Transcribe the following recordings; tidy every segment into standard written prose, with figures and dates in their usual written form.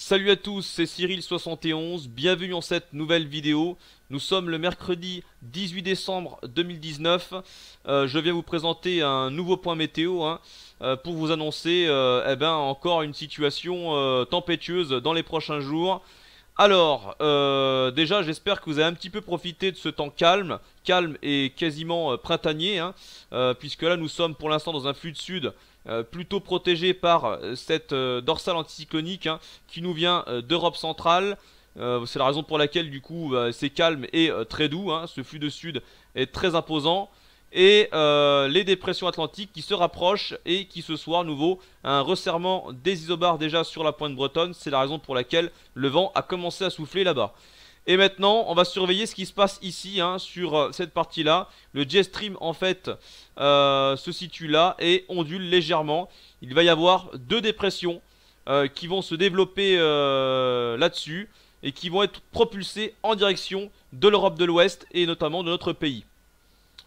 Salut à tous, c'est Cyril71, bienvenue dans cette nouvelle vidéo. Nous sommes le mercredi 18 décembre 2019. Je viens vous présenter un nouveau point météo pour vous annoncer encore une situation tempétueuse dans les prochains jours. Alors, déjà j'espère que vous avez un petit peu profité de ce temps calme et quasiment printanier, puisque là nous sommes pour l'instant dans un flux de sud plutôt protégé par cette dorsale anticyclonique qui nous vient d'Europe centrale. C'est la raison pour laquelle du coup c'est calme et très doux, ce flux de sud est très imposant. Et les dépressions atlantiques qui se rapprochent et qui ce soir nouveau un resserrement des isobars déjà sur la pointe bretonne. C'est la raison pour laquelle le vent a commencé à souffler là-bas. Et maintenant on va surveiller ce qui se passe ici sur cette partie là. Le jet stream en fait se situe là et ondule légèrement. Il va y avoir deux dépressions qui vont se développer là-dessus et qui vont être propulsées en direction de l'Europe de l'Ouest et notamment de notre pays.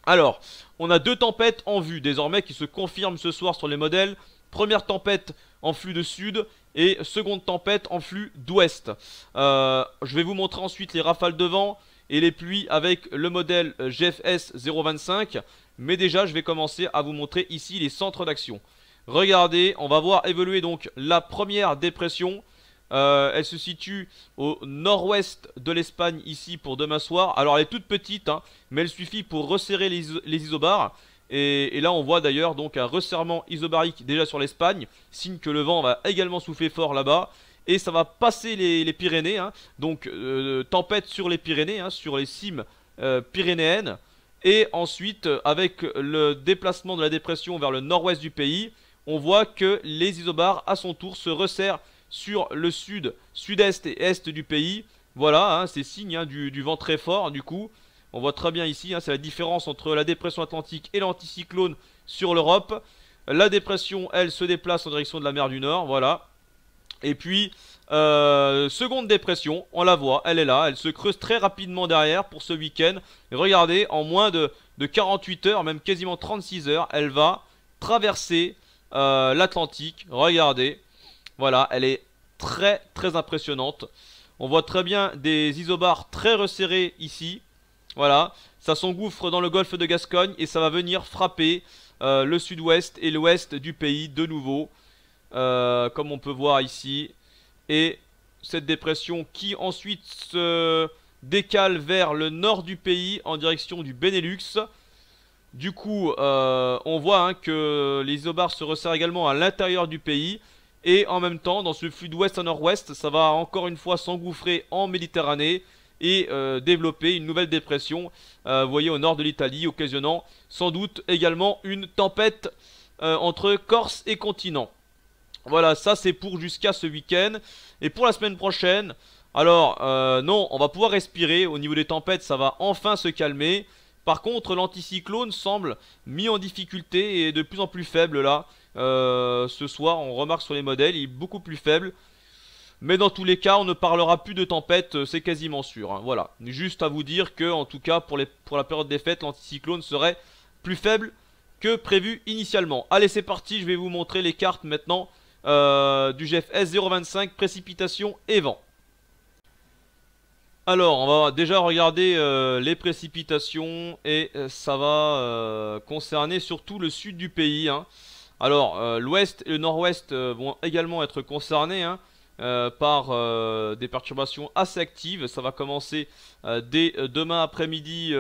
Alors, on a deux tempêtes en vue désormais qui se confirment ce soir sur les modèles. Première tempête en flux de sud et seconde tempête en flux d'ouest. Je vais vous montrer ensuite les rafales de vent et les pluies avec le modèle GFS 025. Mais déjà, je vais commencer à vous montrer ici les centres d'action. Regardez, on va voir évoluer donc la première dépression. Elle se situe au nord-ouest de l'Espagne ici pour demain soir. Alors elle est toute petite mais elle suffit pour resserrer les isobars. Et là on voit d'ailleurs donc un resserrement isobarique déjà sur l'Espagne, signe que le vent va également souffler fort là-bas. Et ça va passer les Pyrénées, donc tempête sur les Pyrénées, sur les cimes pyrénéennes. Et ensuite avec le déplacement de la dépression vers le nord-ouest du pays, on voit que les isobars à son tour se resserrent sur le sud, sud-est et est du pays. Voilà, c'est signe du vent très fort du coup. On voit très bien ici, c'est la différence entre la dépression atlantique et l'anticyclone sur l'Europe. La dépression, elle, se déplace en direction de la mer du Nord, voilà. Et puis, seconde dépression, on la voit, elle est là, elle se creuse très rapidement derrière pour ce week-end. Regardez, en moins de 48 heures, même quasiment 36 heures, elle va traverser l'Atlantique. Regardez. Voilà, elle est très impressionnante. On voit très bien des isobars très resserrés ici. Voilà, ça s'engouffre dans le golfe de Gascogne et ça va venir frapper le sud-ouest et l'ouest du pays de nouveau. Comme on peut voir ici. Et cette dépression qui ensuite se décale vers le nord du pays en direction du Benelux. Du coup, on voit que les isobars se resserrent également à l'intérieur du pays. Et en même temps, dans ce flux d'ouest à nord-ouest, ça va encore une fois s'engouffrer en Méditerranée et développer une nouvelle dépression, vous voyez, au nord de l'Italie, occasionnant sans doute également une tempête entre Corse et continent. Voilà, ça c'est pour jusqu'à ce week-end. Et pour la semaine prochaine, alors non, on va pouvoir respirer. Au niveau des tempêtes, ça va enfin se calmer. Par contre, l'anticyclone semble mis en difficulté et de plus en plus faible là. Ce soir, on remarque sur les modèles, il est beaucoup plus faible. Mais dans tous les cas, on ne parlera plus de tempête, c'est quasiment sûr. Voilà, juste à vous dire que, en tout cas, pour la période des fêtes, l'anticyclone serait plus faible que prévu initialement. Allez, c'est parti, je vais vous montrer les cartes maintenant du GFS 025, précipitation et vent. Alors, on va déjà regarder les précipitations et ça va concerner surtout le sud du pays. Alors, l'ouest et le nord-ouest vont également être concernés par des perturbations assez actives. Ça va commencer dès demain après-midi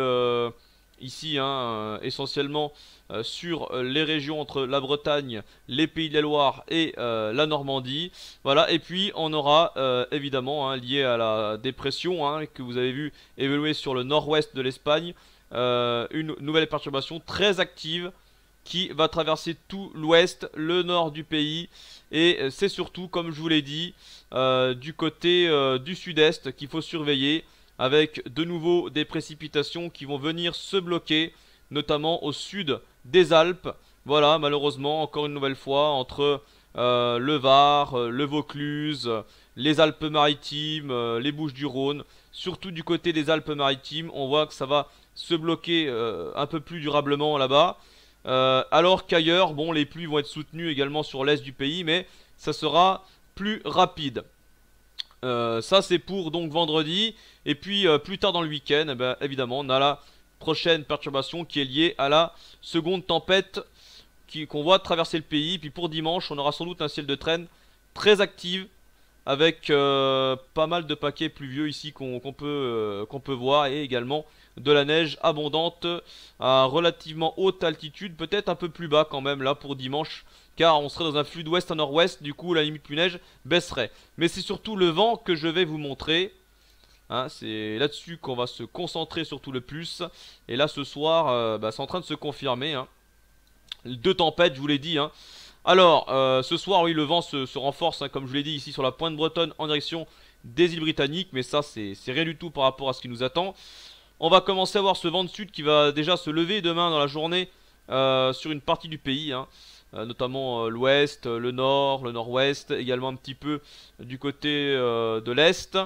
ici, essentiellement sur les régions entre la Bretagne, les Pays de la Loire et la Normandie. Voilà, et puis on aura évidemment lié à la dépression que vous avez vu évoluer sur le nord-ouest de l'Espagne, une nouvelle perturbation très active qui va traverser tout l'ouest, le nord du pays. Et c'est surtout, comme je vous l'ai dit, du côté du sud-est qu'il faut surveiller, avec de nouveau des précipitations qui vont venir se bloquer, notamment au sud des Alpes. Voilà, malheureusement, encore une nouvelle fois, entre le Var, le Vaucluse, les Alpes-Maritimes, les Bouches-du-Rhône. Surtout du côté des Alpes-Maritimes, on voit que ça va se bloquer un peu plus durablement là-bas. Alors qu'ailleurs, bon, les pluies vont être soutenues également sur l'est du pays, mais ça sera plus rapide. Ça c'est pour donc vendredi. Et puis plus tard dans le week-end, eh ben, évidemment on a la prochaine perturbation qui est liée à la seconde tempête qu'on voit traverser le pays. Puis pour dimanche on aura sans doute un ciel de traîne très actif, avec pas mal de paquets pluvieux ici qu'on peut voir, et également de la neige abondante à relativement haute altitude, peut-être un peu plus bas quand même là pour dimanche, car on serait dans un flux d'ouest à nord-ouest, du coup la limite pluie-neige baisserait. Mais c'est surtout le vent que je vais vous montrer, hein, c'est là-dessus qu'on va se concentrer surtout le plus. Et là ce soir, bah, c'est en train de se confirmer, hein. Deux tempêtes, je vous l'ai dit, hein. Alors, ce soir, oui, le vent se renforce, hein, comme je vous l'ai dit, ici sur la pointe bretonne en direction des îles Britanniques. Mais ça, c'est rien du tout par rapport à ce qui nous attend. On va commencer à voir ce vent de sud qui va déjà se lever demain dans la journée sur une partie du pays, hein, notamment l'ouest, le nord, le nord-ouest, également un petit peu du côté de l'est.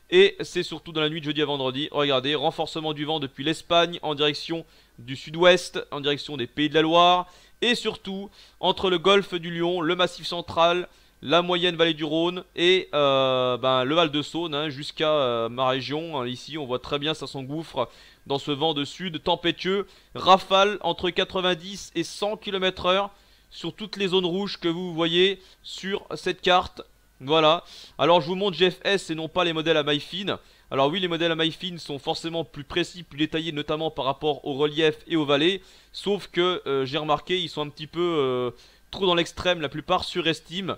Et c'est surtout dans la nuit de jeudi à vendredi. Regardez, renforcement du vent depuis l'Espagne en direction du sud-ouest, en direction des Pays de la Loire. Et surtout, entre le golfe du Lion, le Massif central, la moyenne vallée du Rhône et ben, le Val-de-Saône, hein, jusqu'à ma région. Hein, ici, on voit très bien, ça s'engouffre dans ce vent de sud tempétueux. Rafale entre 90 et 100 km/h sur toutes les zones rouges que vous voyez sur cette carte. Voilà. Alors, je vous montre GFS et non pas les modèles à maille fine. Alors oui, les modèles à maille fine sont forcément plus précis, plus détaillés, notamment par rapport au relief et aux vallées. Sauf que j'ai remarqué, ils sont un petit peu trop dans l'extrême, la plupart surestiment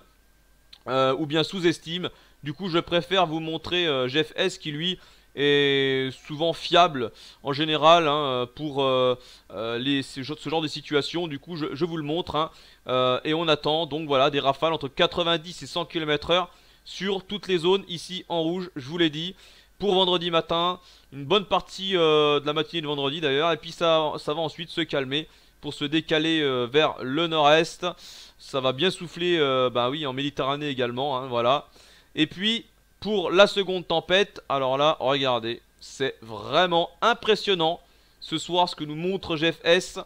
ou bien sous-estiment. Du coup, je préfère vous montrer GFS qui lui est souvent fiable en général, hein, pour ce genre de situation. Du coup, je vous le montre, hein, et on attend donc voilà des rafales entre 90 et 100 km/h sur toutes les zones ici en rouge, je vous l'ai dit. Pour vendredi matin, une bonne partie de la matinée de vendredi d'ailleurs, et puis ça va ensuite se calmer pour se décaler vers le nord-est. Ça va bien souffler, bah oui, en Méditerranée également, hein, voilà. Et puis pour la seconde tempête, alors là, regardez, c'est vraiment impressionnant ce soir ce que nous montre GFS.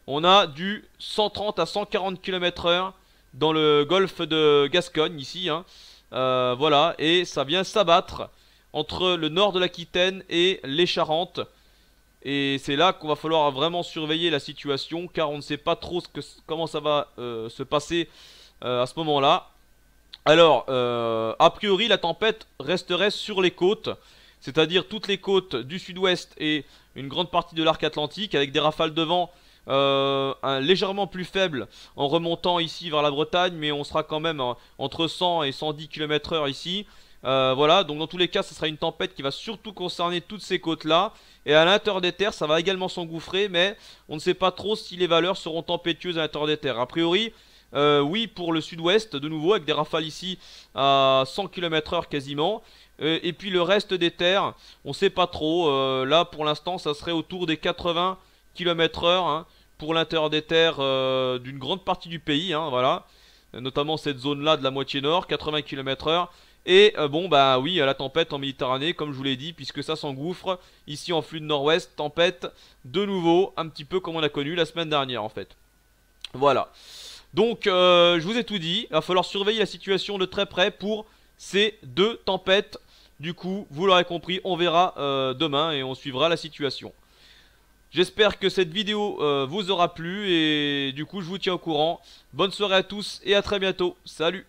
On a du 130 à 140 km/h dans le golfe de Gascogne ici, hein. Voilà, et ça vient s'abattre entre le nord de l'Aquitaine et les Charentes. Et c'est là qu'on va falloir vraiment surveiller la situation, car on ne sait pas trop comment ça va se passer à ce moment-là. Alors, a priori, la tempête resterait sur les côtes, c'est-à-dire toutes les côtes du sud-ouest et une grande partie de l'arc atlantique, avec des rafales de vent légèrement plus faibles en remontant ici vers la Bretagne, mais on sera quand même entre 100 et 110 km/h ici. Voilà, donc dans tous les cas, ce sera une tempête qui va surtout concerner toutes ces côtes-là. Et à l'intérieur des terres, ça va également s'engouffrer, mais on ne sait pas trop si les valeurs seront tempétueuses à l'intérieur des terres. A priori, oui, pour le sud-ouest, de nouveau, avec des rafales ici à 100 km/h quasiment. Et puis le reste des terres, on ne sait pas trop. Là, pour l'instant, ça serait autour des 80 km/h, hein, pour l'intérieur des terres d'une grande partie du pays, hein, voilà. Notamment cette zone-là de la moitié nord, 80 km/h. Et bon bah oui, la tempête en Méditerranée, comme je vous l'ai dit, puisque ça s'engouffre. Ici en flux de nord-ouest, tempête de nouveau, un petit peu comme on a connu la semaine dernière en fait. Voilà. Donc je vous ai tout dit, il va falloir surveiller la situation de très près pour ces deux tempêtes. Du coup, vous l'aurez compris, on verra demain et on suivra la situation. J'espère que cette vidéo vous aura plu et du coup je vous tiens au courant. Bonne soirée à tous et à très bientôt. Salut!